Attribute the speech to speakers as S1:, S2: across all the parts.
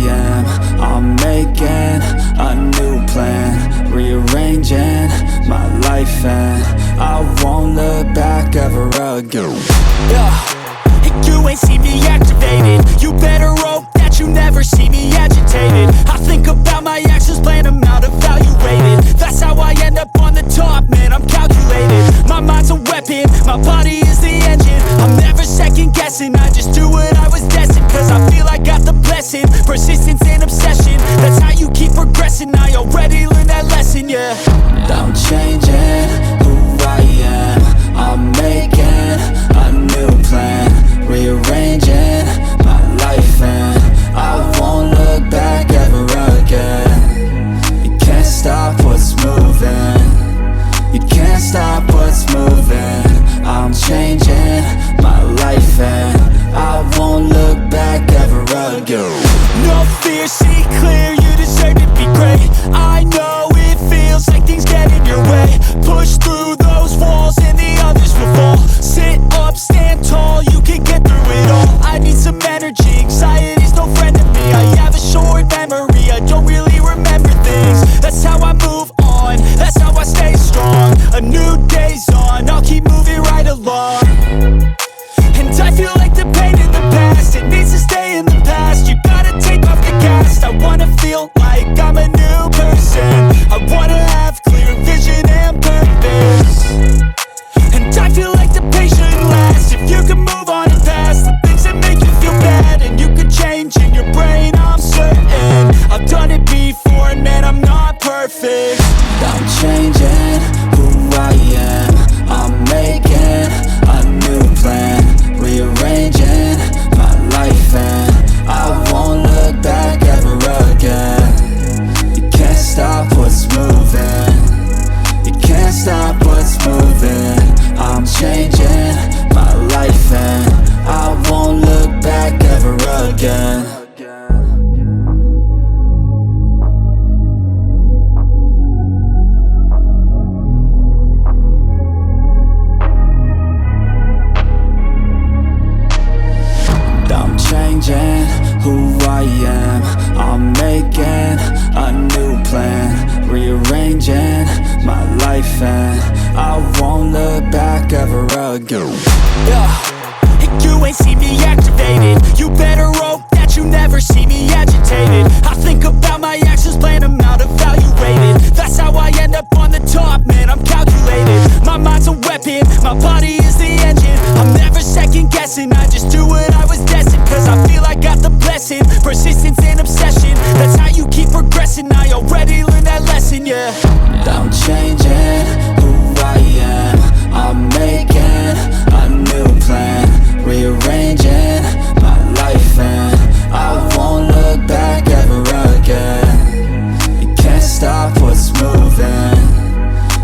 S1: am. I'm making a new plan, rearranging my life, and I won't look back ever again.
S2: You ain't see me activated. You better hope that you never see me agitated. I think about my actions, plan them out, evaluated. That's how I end up on the top, man, I'm calculated. My mind's a weapon, my body is the engine. I'm never second guessing, I just do what I was destined. Cause I feel I got the blessing, persistence and obsession. That's how you keep progressing, I already learned that lesson, yeah.
S1: I'm changing who I am. I'm making a new plan, rearranging my life, and I won't look back ever again. You can't stop what's moving, you can't stop what's moving. I'm changing my life, and I won't look back ever again.
S2: No fear, see clear, you deserve to be great. I know it feels like things get in your way. Push through those walls and the others will fall. Sit up, stand tall, you can get through it all. I need some energy, anxiety's no friend to me. I have a short memory, I don't really remember things. That's how I move on, that's how I stay strong. A new day's on, I'll keep moving right along. And I feel like the pain in the past, it needs to stay in the past. You gotta take off the cast. I wanna feel like I'm a new person. I wanna have clear vision and purpose. And I feel like the pain shouldn't last. If you can move on and past the things that make you feel bad, and you could change in your brain, I'm certain. I've done it before, and man, I'm not perfect.
S1: I'm changing who I am. I'm making a new plan, rearranging my life, and I won't look back ever again. You can't stop what's moving, you can't stop what's moving. I'm changing my life, and I won't look back ever again. I'm changing who I am. I'm making a new plan, rearranging my life, and I won't look back ever again.
S2: You ain't see me activated. You better hope that you never see me agitated. I think about my actions, plan them out, evaluated. That's how I end up on the top, man, I'm calculated. My mind's a weapon, my body is the engine. I'm never second guessing, I just do what I was destined. Cause I feel I got the blessing, persistence and obsession. That's how you keep progressing, I already learned that lesson, yeah.
S1: I'm changing who I am. I'm making a new plan, rearranging my life, and I won't look back ever again. You can't stop what's moving,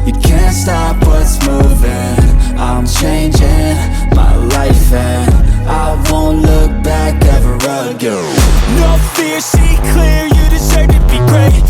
S1: you can't stop what's moving. I'm changing my life, and I won't look back ever again.
S2: No fear, see clear, you deserve to be great.